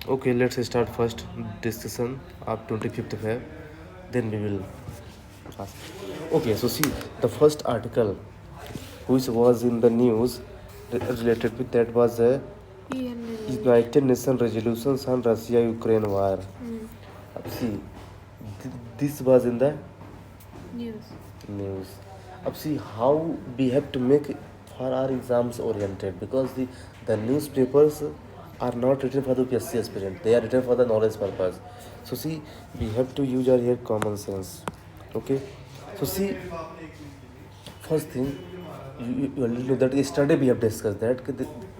Okay, let's start first discussion of 25th Feb. Then we will ask. Okay, so see the first article which was in the news related with that was a United Nations resolutions on Russia-Ukraine war. See, this was in the news. See how we have to make for our exams oriented, because the newspapers are not written for the UPSC aspirant, they are written for the knowledge purpose. So see, we have to use our here common sense. Okay, so see, first thing, you already know that yesterday we have discussed that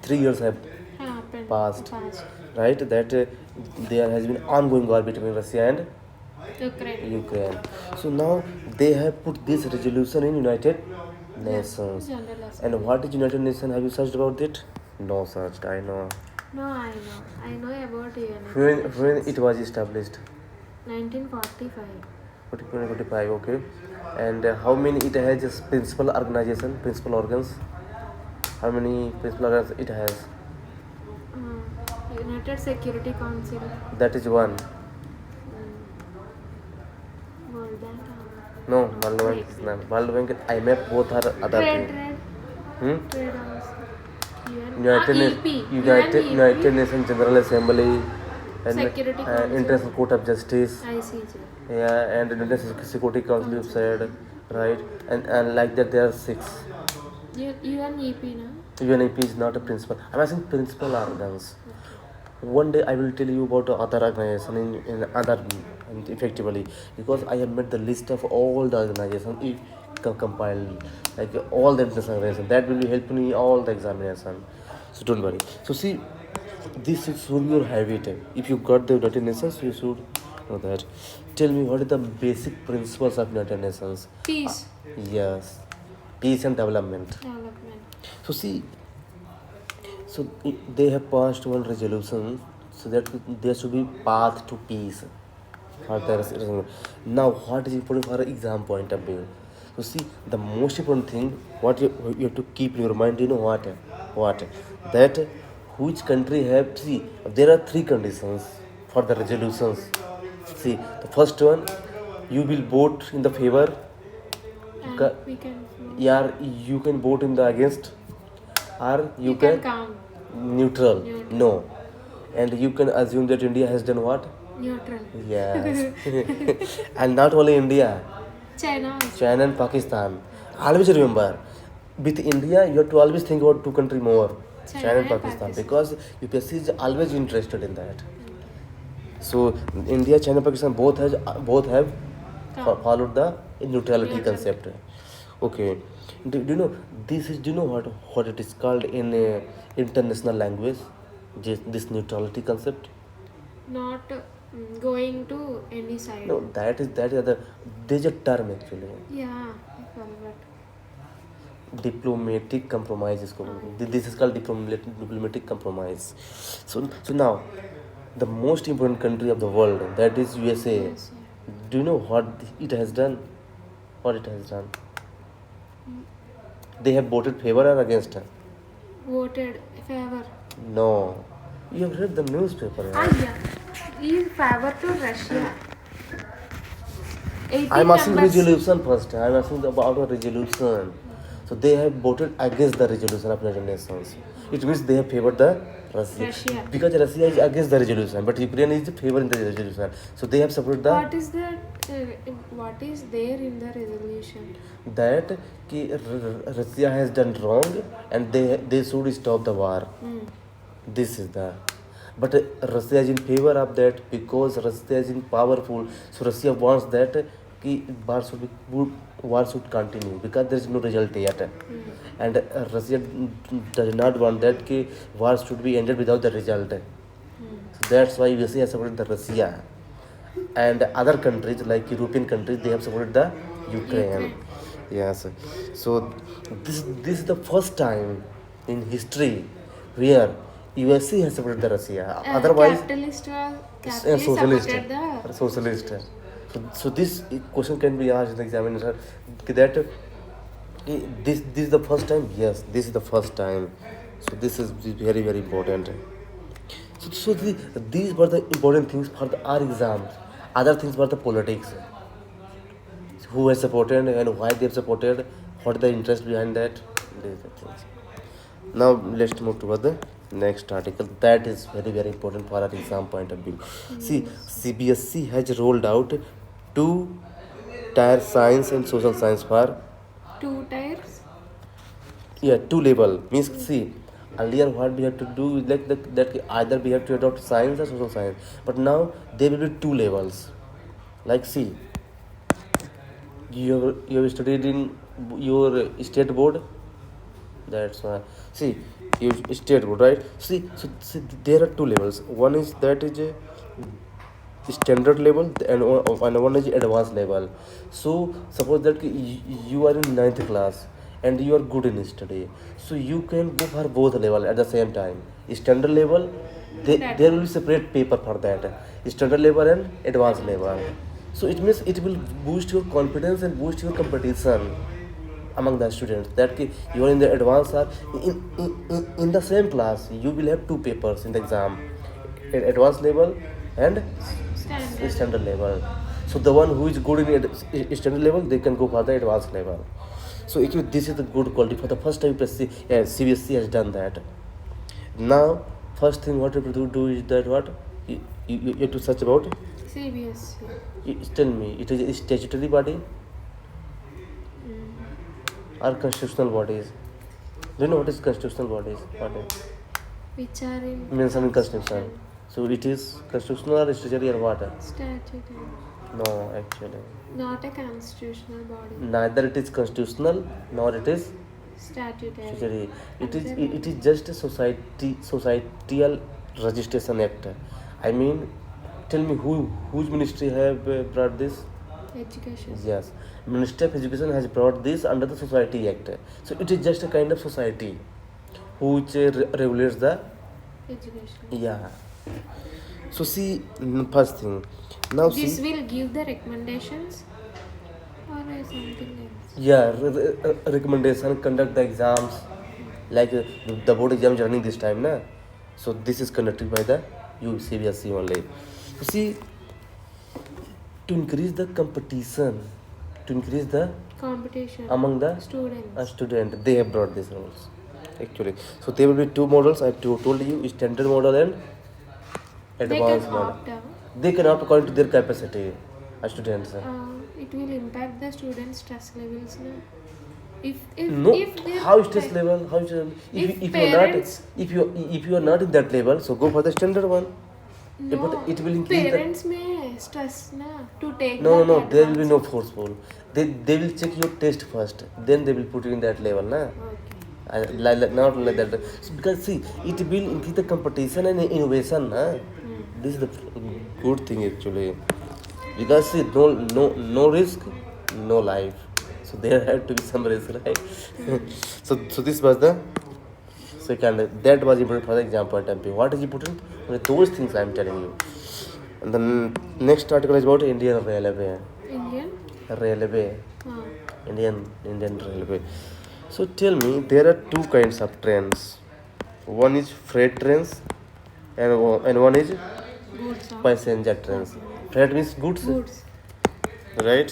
3 years have passed, right? That there has been ongoing war between Russia and Ukraine. So now they have put this resolution in United Nations. And what is United Nations? Have you searched about it? No searched. I know. No, I know. I know about United When Nations. it was established? 1945. 45. Okay. And how many it has just principal organization, principal organs? How many principal organs it has? United Security Council. That is one. World Bank. No, World Bank is not. World Bank and IMF both are other Trade. things. Trade also. United Nations General Assembly and Security Council. International Court of Justice. ICJ. Yeah, and International Security Council you said, right? And like that there are 6. UNEP, no? UNEP is not a principal. I'm asking principal organs. One day I will tell you about other organization in other effectively, because I have made the list of all the organizations compiled, like all the international organizations. That will be helping me all the examination. So don't worry. So see, this should be your habit. If you got the United Nations, you should know that. Tell me, what are the basic principles of United Nations? Peace. Yes, peace and development. So see, so they have passed one resolution so that there should be path to peace. Now, what is important for exam point of view? So see, the most important thing what you have to keep in your mind, you know what that which country have, see, there are 3 conditions for the resolutions. See, the first one, you will vote in the favor, you can vote in the against, or you can count. Neutral. No. And you can assume that India has done what? Neutral. Yes. And not only India, China. China and Pakistan. Always remember, with India, you have to always think about 2 countries more, China and Pakistan, because UPSC is always interested in that. So India, China, Pakistan both have followed the neutrality concept. Okay. Do you know this is? Do you know what it is called in international language? This neutrality concept. Not going to any side. No, that is the there's a term actually. Yeah, I forgot. Diplomatic compromise is called. This is called diplomatic compromise. So now, the most important country of the world, that is USA. Yes, yeah. Do you know what it has done? What it has done? They have voted favor or against her? Voted favor. No. You have read the newspaper. Yeah. In favor to Russia. I'm asking resolution first. I'm asking about a resolution. So they have voted against the resolution of United Nations. It means they have favored the Russia. Because Russia is against the resolution, but Ukraine is favoring the resolution. So they have supported the. What is that? What is there in the resolution? That Russia has done wrong and they should stop the war. This is the. But Russia is in favor of that because Russia is in powerful. So Russia wants that war should continue because there is no result yet. And Russia does not want that war should be ended without the result. So that's why USA has supported the Russia. And other countries like European countries, they have supported the Ukraine. Yes. So this is the first time in history where USA has supported the Russia. Otherwise, Socialist. Socialist. So this question can be asked in the examination that this is the first time. Yes, this is the first time. So this is very very important. These were the important things for our exams. Other things were the politics. Who has supported and why they have supported, what the interest behind that. These are things. Now let's move to the next article. That is very very important for our exam point of view. See, CBSE has rolled out two tier science and social science for 2 tiers. two level. Means see, earlier what we have to do is like that either we have to adopt science or social science, but now there will be two levels. Like see, you have studied in your state board. That's why. See, you state board, right? See, there are two levels. One is that is a standard level and one is advanced level. So suppose that you are in ninth class and you are good in study, so you can go for both level at the same time. Standard level, there will be separate paper for that. Standard level and advanced level. So it means it will boost your confidence and boost your competition among the students, that you are in the advanced or in the same class you will have two papers in the exam, advanced level and standard level. So the one who is good in standard level, they can go for the advanced level. So actually this is the good quality. For the first time CBSE has done that. Now first thing what you have to do is that what you have to search about. CBSE. Tell me, it is a statutory body or constitutional bodies? Do you know what is constitutional bodies? What is Which are in mentioned in constitution? So it is constitutional or statutory or what? statutory. No, actually. Not a constitutional body. Neither it is constitutional nor it is Statutory. statutory. It is just a societal registration act. I mean, tell me whose ministry have brought this? Education. Yes, Ministry of Education has brought this under the Society Act. So it is just a kind of society which regulates the Education. yeah. So see, first thing. Now This see, will give the recommendations or something else. yeah, recommendation, conduct the exams, like the board exam is running this time, na. So this is conducted by the CBSE only. So see, to increase the competition, to increase the Competition among the students. student, they have brought these rules actually. So there will be two models. I told you, standard model and They advanced can model. opt out. They can opt according to their capacity, students. It will impact the students' stress levels. No? If No, their how stress level? How stress level? If you are not parents- if you are not in that level, so go for the standard one. no, But it will increase the parents may stress na to take no, that there will be no advance. forceful. They will check your test first, then they will put you in that level, na. Okay. Not like that. So because see, it will increase the competition and innovation, na. This is the good thing actually. Because see, no risk, no life. So there had to be some risk, right? so this was the second. That was important for the exam point of view. What is important? Only those things I am telling you. And the next article is about Indian Railway. Indian. Railway. Ah. Indian Railway. So tell me, there are two kinds of trains. One is freight trains, and one is Goods. passenger trains. Freight means goods, Goods. right?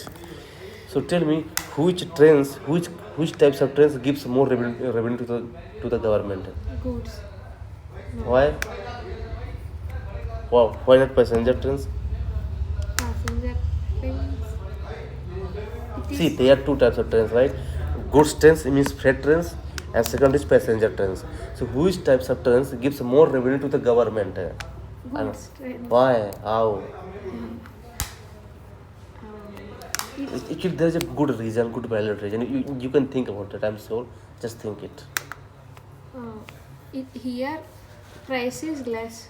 So tell me, which types of trains gives more revenue to the government? Goods. No. Why? Wow, why not passenger trains? Passenger trains. It See, is there are two types of trains, right? Goods trains means freight trains, and second is passenger trains. So which types of trains gives more revenue to the government? goods trains. Why? How? It, Actually, there is a good reason, good valid reason. You can think about it. I'm sure. Just think it. it here price is less.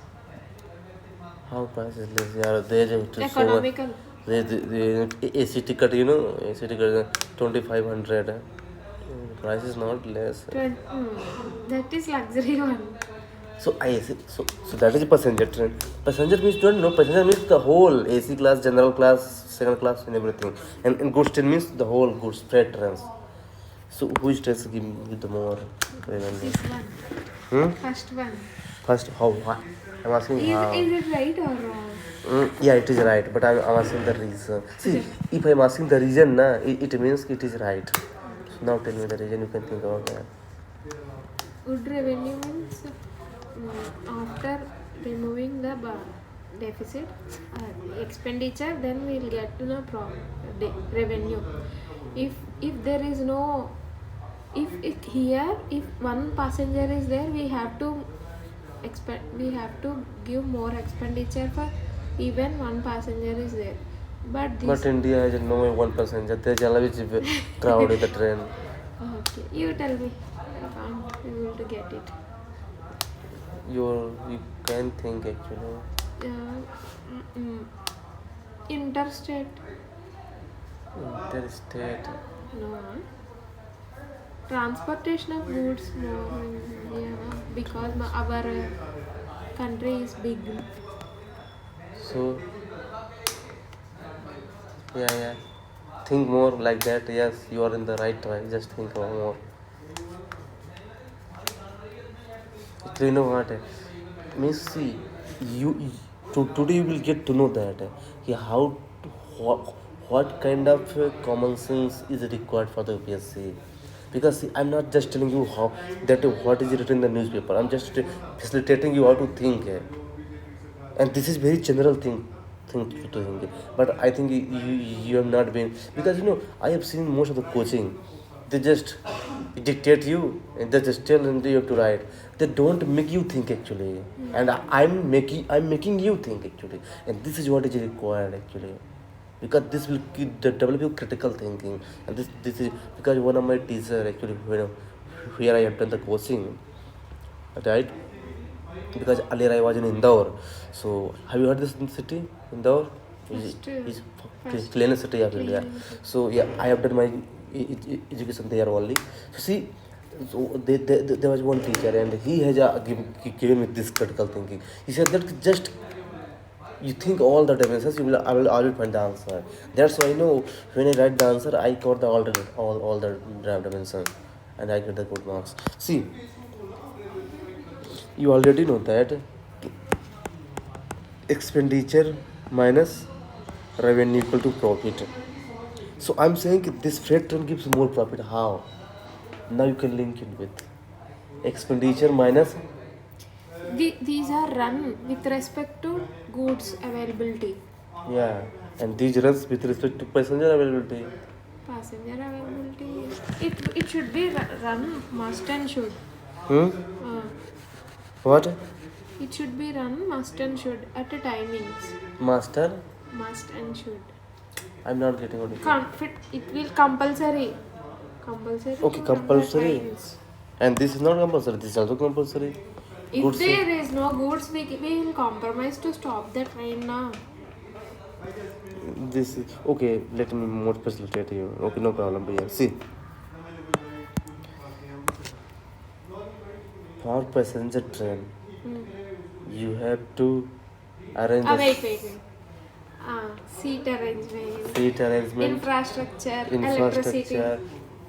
How price is less? Yeah, there is so much. Economical. The AC ticket, AC ticket 2,500. Price is not less. That is luxury one. So that is a passenger train. Passenger means don't know. Passenger means the whole AC class, general class, second class, and everything. And goods train means the whole goods freight trains. So which trains give the more revenue? This one. Hmm? First one. First, how? Why? I'm asking how. Is it right or wrong? Yeah, it is right, but I'm asking the reason. See, if I'm asking the reason, na, it means it is right. So now tell me the reason. You can think about that. Good revenue means after removing the deficit expenditure, then we'll get to the revenue. If there is no, if it here, if one passenger is there, we have to give more expenditure for even one passenger is there. But this But India has no one passenger. There's a lot crowd in the train. okay, you tell me. I can't be able to get it. You can think actually. Interstate. Interstate. No. Transportation of goods more in India because our country is big. So yeah. Think more like that. Yes, you are in the right track. Just think more. Do you know what? Means see, today you will get to know that how what, what kind of common sense is required for the UPSC. Because see, I'm not just telling you how that what is written in the newspaper. I'm just facilitating you how to think. And this is very general thing to think. But I think you have not been, because I have seen most of the coaching, they just dictate you and they just tell and you have to write. They don't make you think actually. And I'm making you think actually, and this is what is required actually, because this will develop your critical thinking. And this is because one of my teacher actually, where I have done the coaching, right? Because earlier I was in Indore. So have you heard this city, Indore? Is cleanest city of India. So yeah, I have done my education there only. So see, so there was one teacher, and he has given me this critical thinking. He said that just you think all the dimensions, I will find the answer. That's why when I write the answer, I got all the dimensions, and I get the good marks. See, you already know that expenditure minus revenue equal to profit. So I'm saying this freight train gives more profit. How? Now you can link it with expenditure minus. These are run with respect to goods availability. Yeah, and these runs with respect to passenger availability. Passenger availability. It should be run must and should. Hmm? Uh, What? it should be run must and should at a timings. Master? Must and should. I'm not getting what you say. It will compulsory. Compulsory. Okay, to run the compulsory. trains. And this is not compulsory. This is also compulsory. If Goods. there is no goods, we will compromise to stop the train now. This is okay. Let me more facilitate you. Okay, no problem. But yeah, see, for passenger train, you have to arrange the Wait. Seat arrangement, seat arrangement, infrastructure, electricity, infrastructure,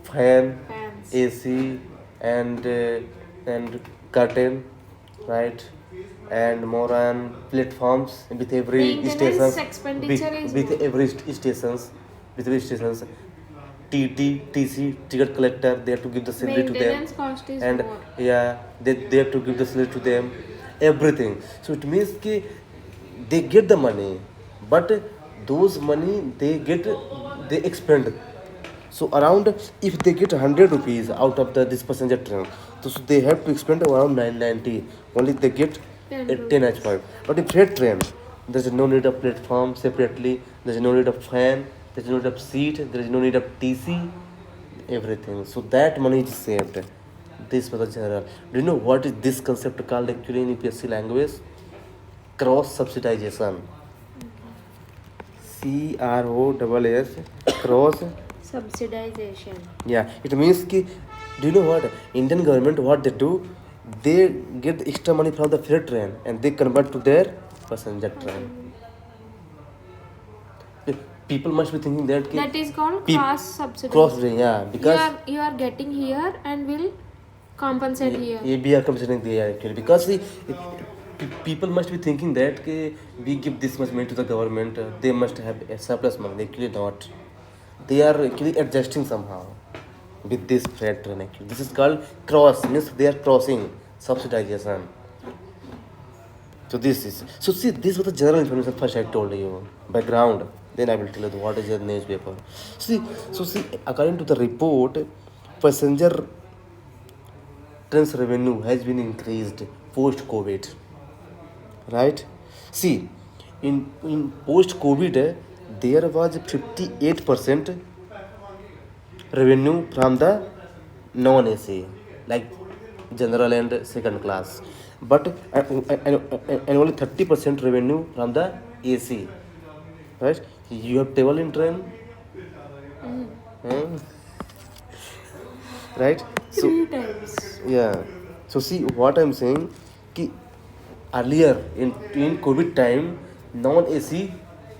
fan, fans. AC, and curtain, right? And more on platforms with every Maintenance stations, expenditure is with more. every stations, with every stations. TC, ticket collector, they have to give the salary to them. Maintenance cost is And more. yeah, they have to give the salary to them, everything. So it means ki they get the money, but those money they expend. So around, if they get 100 rupees out of this passenger train, so they have to expend around 990. Only they get 10 H5. But in freight train, there's no need of platform separately. There's no need of fan. There's no need of seat. There is no need of TC. Everything. So that money is saved. This was the general. Do you know what is this concept called actually in UPSC language? Cross subsidization. CROSS. Cross. Subsidization. Yeah, it means ki, do you know what Indian government what they do? They get extra money from the freight train and they convert to their passenger train. People must be thinking that That is called peop- cross subsidization. cross train, yeah, because You are getting here and will compensate here. ये भी are considering the actually because see, people must be thinking that we give this much money to the government, they must have a surplus money. Actually not. They are actually adjusting somehow with this freight train. Actually, this is called cross. Means they are crossing subsidization. So this is so see this was the general information first I told you background. Then I will tell you what is the newspaper. See according to the report, passenger trains revenue has been increased post COVID. Right? See, in post COVID, there was 58% revenue from the non-AC, like general and second class, but and only 30% revenue from the AC. Right? You have travel in train, hmm? Right? So 3 times. yeah. So see what I'm saying. Ki earlier in COVID time, non-AC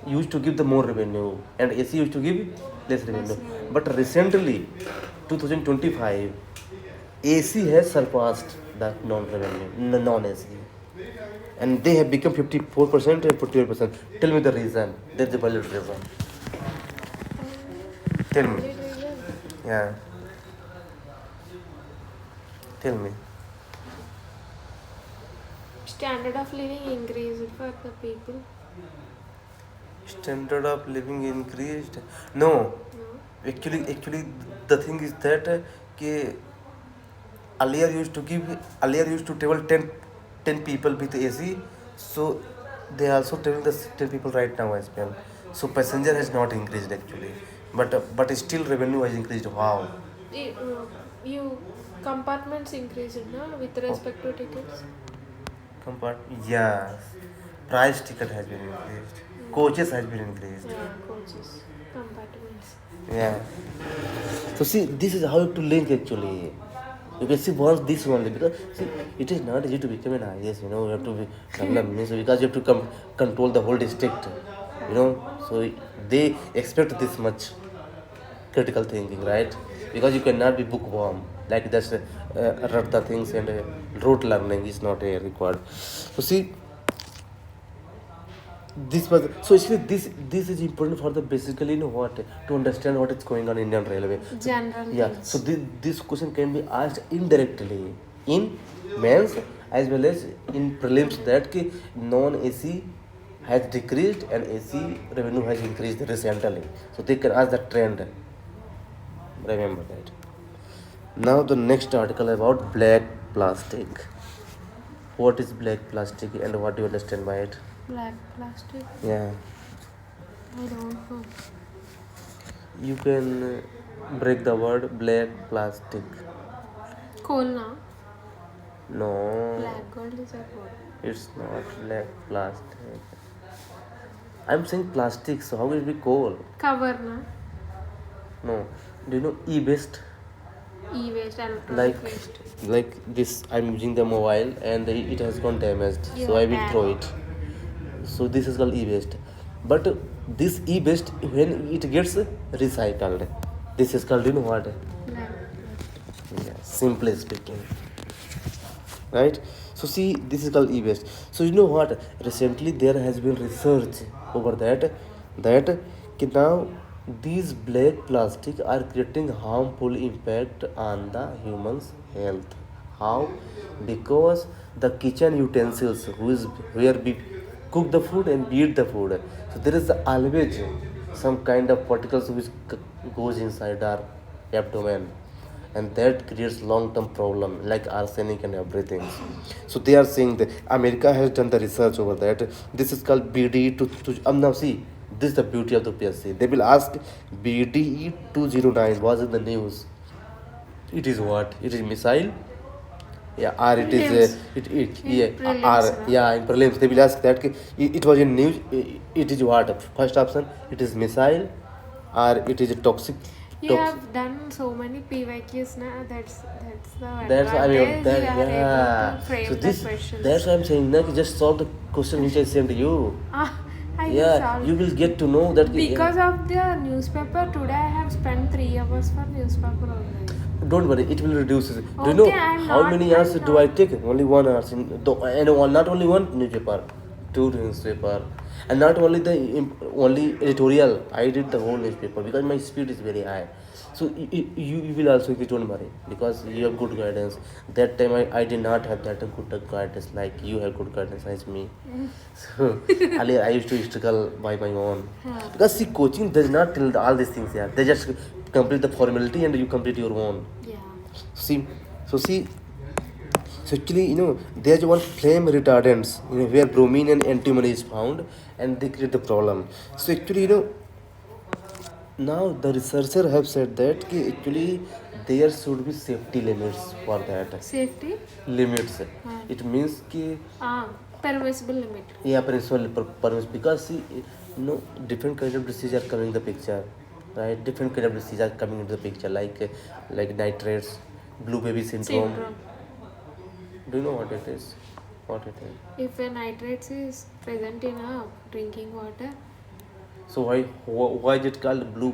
used to give the more revenue and AC used to give less revenue. But recently, 2025, AC has surpassed the non-AC, and they have become 54% and 48%. Tell me the reason. That's the valid reason. Tell me. Valid reason. Yeah. Tell me. Standard of living increased for the people. Standard of living increased? No. No. Actually, the thing is that कि earlier used to travel 10 people with AC, so they also travel the 10 people right now as well. So passenger has not increased actually, but still revenue has increased. Wow. You compartments increased, no, with respect to tickets. Yes, price ticket has been increased. Coaches has been increased. Yeah, coaches, compartments. Yeah. So see, this is how to link actually. You can see once this only because see, it is not easy to become an IAS. You know, you have to be develop means because you have to control the whole district. You know, so they expect this much critical thinking, right? Because you cannot be bookworm like just read the things and rote learning is not required. So see, this was so actually this is important for the basically you know what to understand what is going on in Indian Railway. General Yeah, things. so this question can be asked indirectly in mains as well as in prelims that ki non-AC has decreased and AC revenue has increased recently. So they can ask the trend. Remember that. Now the next article about black plastic. What is black plastic and what do you understand by it? Black plastic. Yeah, I don't know. you can break the word black plastic. Coal na. No, Black gold is a coal. it's not black plastic. I'm saying plastic, so how will it be coal? Cover na. No. Do you know e-waste? E-waste, electronic Like waste. this, I'm using the mobile and it has gone damaged, You so I will bad. throw it. So this is called e-waste. But this e-waste when it gets recycled, this is called you know what? Black. Yeah, simply speaking. Right? So see, this is called e-waste. So you know what? Recently there has been research over that ki now these black plastic are creating harmful impact on the human's health. How? Because the kitchen utensils where we cook the food and eat the food. So there is always some kind of particles which goes inside our abdomen, and that creates long-term problem like arsenic and everything. So they are saying that America has done the research over that. This is called BDE to now see, this is the beauty of the PSC. They will ask BDE 209 was in the news. It is what? It is missile. Yeah, or it is In prelims, or no? yeah, in prelims they will ask that it was in news. It is what? First option, it is missile, or it is a toxic. You have done so many PYQs na. That's the That's I mean advantage. that You are yeah. able to frame So the this questions. that's why I'm saying that just solve the question which I sent you. I Yeah, solved. you will get to know that. Because of the newspaper, today I have spent 3 hours for newspaper only. Don't worry, it will reduce. Do you Okay, know I'm how not- many hours I'm do I not- take? Only 1 hour. And not only one newspaper, two newspaper, and not only the only editorial. I did the whole newspaper because my speed is very high. So you will also, if you don't worry, because you have good guidance. That time I did not have that good guidance like you have good guidance as me. So earlier I used to struggle by my own. Huh. Because see, coaching does not tell all these things. Yeah, they just complete the formality and you complete your own. Yeah. See, so see, so actually, there's one flame retardants, where bromine and antimony is found, and they create the problem. So actually, now the researcher have said that actually there should be safety limits for that. Safety? Limits. Huh. It means कि Permissible limit. yeah, principal purpose, because see, different kind of diseases are coming in the picture, right? Different kind of diseases are coming into the picture, like nitrates, blue baby syndrome. Syndrome. Do you know what it is? What it is? If a nitrates is present in a drinking water, So why is it called blue